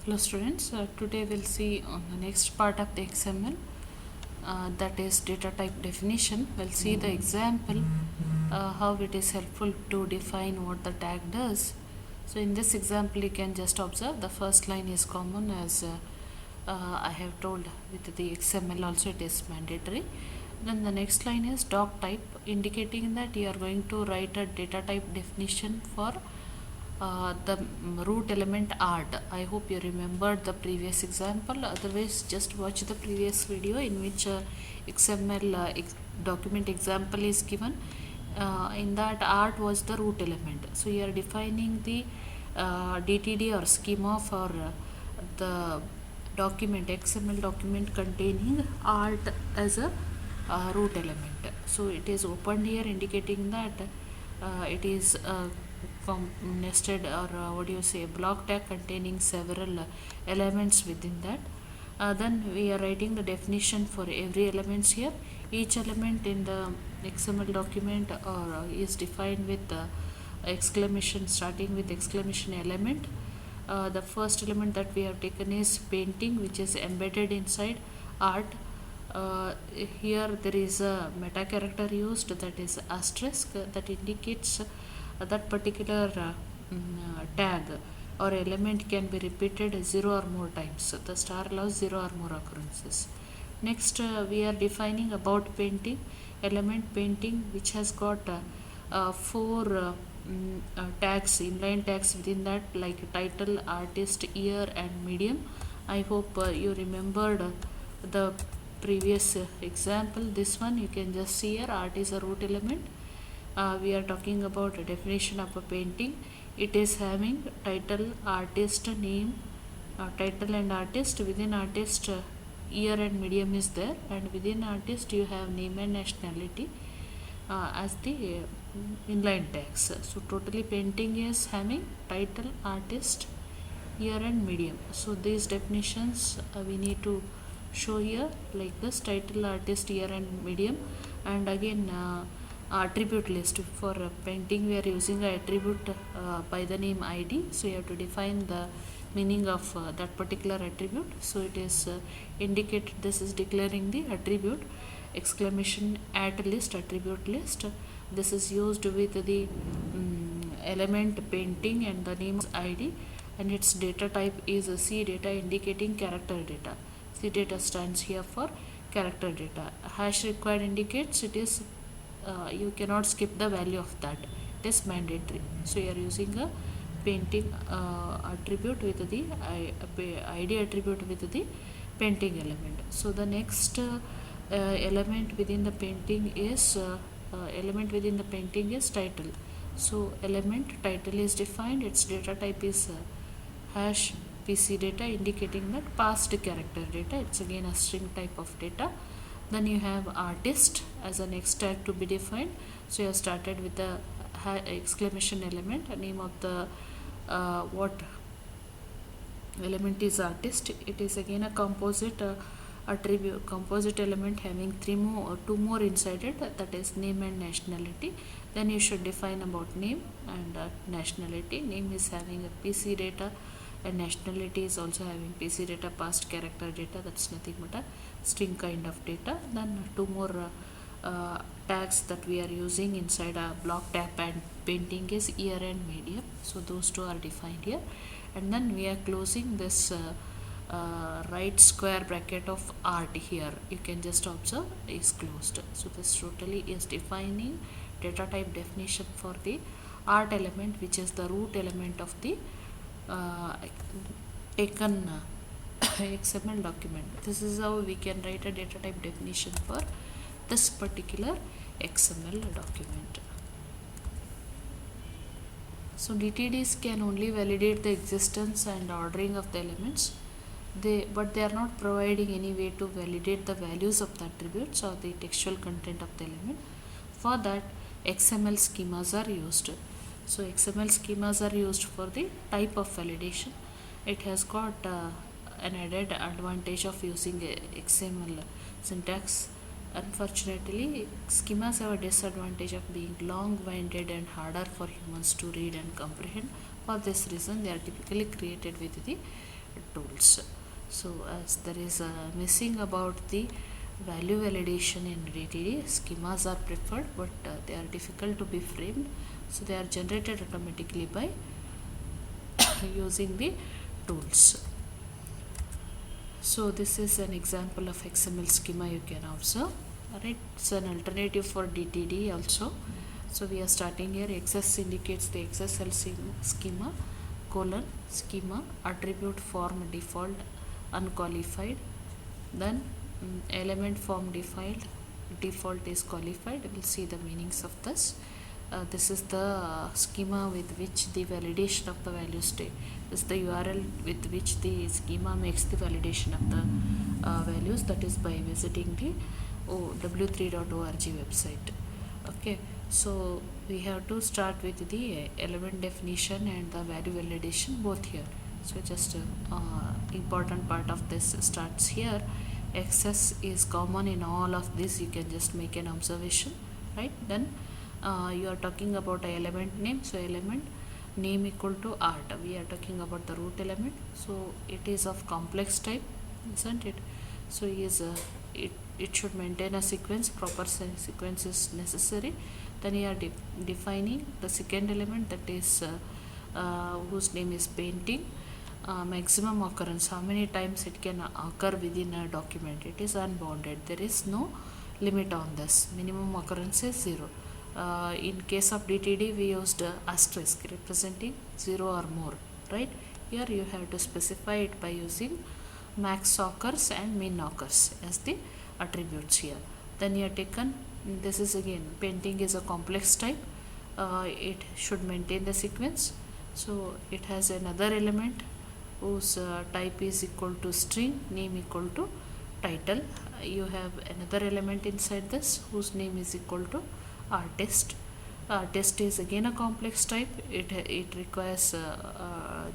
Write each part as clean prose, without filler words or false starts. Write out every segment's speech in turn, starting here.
Hello students, today we'll see on the next part of the XML, that is data type definition. We'll see the example, how it is helpful to define what the tag does. So in this example you can just observe the first line is common, as I have told with the XML also it is mandatory. Then the next line is doc type, indicating that you are going to write a data type definition for the root element art. I hope you remembered the previous example. Otherwise, just watch the previous video in which XML document example is given. In that, art was the root element. So you are defining the DTD or schema for the document, XML document containing art as a root element. So it is opened here, indicating that it is nested, or what do you say, block tag containing several elements within that. Then we are writing the definition for every elements here. Each element in the XML document is defined with exclamation, starting with exclamation element. The first element that we have taken is painting, which is embedded inside art. Here there is a meta character used, that is asterisk, that indicates that particular tag or element can be repeated 0 or more times. The star allows 0 or more occurrences. Next, we are defining about painting element, painting, which has got four tags, inline tags within that, like title, artist, year and medium. I hope you remembered the previous example. This one you can just see here, art is a root element. We are talking about a definition of a painting. It is having title, artist, name, title and artist. Within artist, year and medium is there, and within artist you have name and nationality as the inline tags. So totally painting is having title, artist, year and medium. So these definitions we need to show here like this: title, artist, year and medium. And again attribute list. For painting we are using an attribute by the name ID, so you have to define the meaning of that particular attribute. So it is indicated, this is declaring the attribute, exclamation at list, attribute list. This is used with the element painting and the name ID, and its data type is a C data, indicating character data. C data stands here for character data. Hash required indicates it is you cannot skip the value of that, it is mandatory. So you are using a painting attribute with the ID attribute with the painting element. So the next element within the painting is title. So element title is defined, its data type is hash PC data, indicating that past character data. It's again a string type of data. Then you have artist as a next tag to be defined. So you have started with the exclamation element, name of the what element is artist. It is again a composite attribute, composite element having two more inside it, that is name and nationality. Then you should define about name and nationality. Name is having a PC data, and nationality is also having PC data, past character data. That's nothing but a string kind of data. Then two more tags that we are using inside a block tag and painting is year and medium. So those two are defined here, and then we are closing this right square bracket of art here. You can just observe is closed. So this totally is defining data type definition for the art element, which is the root element of the taken XML document. This is how we can write a data type definition for this particular XML document. So DTDs can only validate the existence and ordering of the elements, but they are not providing any way to validate the values of the attributes or the textual content of the element. For that, XML schemas are used. So XML schemas are used for the type of validation. It has got an added advantage of using XML syntax. Unfortunately, schemas have a disadvantage of being long-winded and harder for humans to read and comprehend. For this reason, they are typically created with the tools. So as there is a missing about the value validation in DTD, schemas are preferred, but they are difficult to be framed, so they are generated automatically by using the tools. So this is an example of XML schema you can observe. Alright, it's an alternative for DTD also. So we are starting here. XS indicates the XSL schema, colon, schema, attribute form default unqualified, then element form default is qualified. We'll see the meanings of this. This is the schema with which the validation of the value state. This is the URL with which the schema makes the validation of the values, that is by visiting the w3.org website. Okay, so we have to start with the element definition and the value validation both here. So just important part of this starts here. XS is common in all of this, you can just make an observation, right? Then you are talking about a element name, so element name equal to art. We are talking about the root element, so it is of complex type, isn't it? So it should maintain a sequence, proper sequence is necessary. Then you are defining the second element, that is whose name is painting. Maximum occurrence, how many times it can occur within a document, it is unbounded, there is no limit on this. Minimum occurrence is 0. In case of DTD we used asterisk representing 0 or more, right? Here you have to specify it by using max occurs and min occurs as the attributes here. Then you have taken, this is again, painting is a complex type, it should maintain the sequence, so it has another element whose type is equal to string, name equal to title. You have another element inside this whose name is equal to artist. Artist is again a complex type, it requires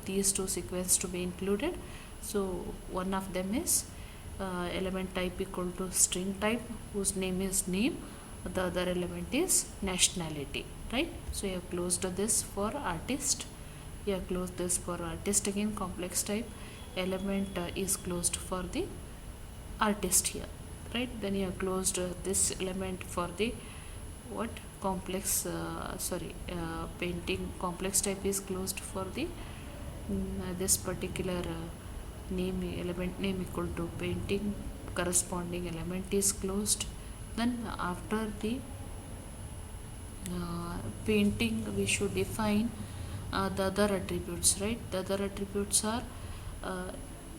these two sequences to be included. So one of them is element type equal to string type whose name is name, the other element is nationality, right? So you have closed this for artist, you have closed this for artist, again complex type, element is closed for the artist here, right? Then you have closed this element for the what complex painting, complex type is closed for the this particular name, element name equal to painting, corresponding element is closed. Then after the painting we should define the other attributes, right? The other attributes are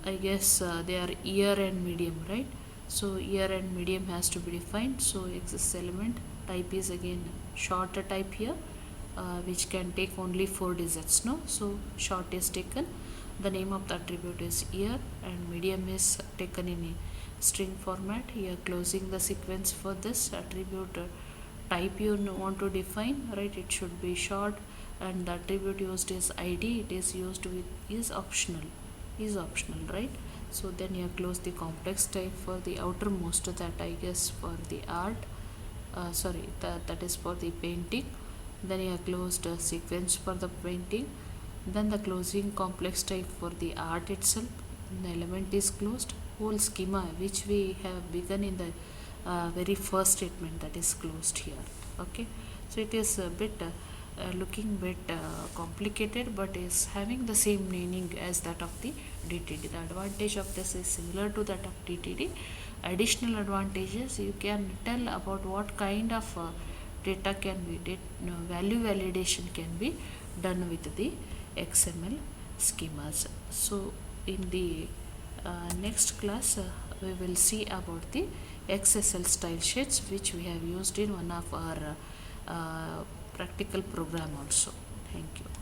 I guess they are year and medium, right? So year and medium has to be defined. So XS element type is again short type here, which can take only 4 digits, no? So short is taken, the name of the attribute is year, and medium is taken in a string format. Here closing the sequence for this attribute type you want to define, right? It should be short, and the attribute used is ID, it is used with is optional, right? So then you close the complex type for the outermost, that I guess for the art, that is for the painting. Then you closed a sequence for the painting, then the closing complex type for the art itself, the element is closed, whole schema which we have begun in the very first statement, that is closed here. Okay, so it is a bit looking bit complicated, but is having the same meaning as that of the DTD. The advantage of this is similar to that of DTD. Additional advantages, you can tell about what kind of data can be value validation can be done with the XML schemas. So in the next class we will see about the XSL style sheets, which we have used in one of our practical program also. Thank you.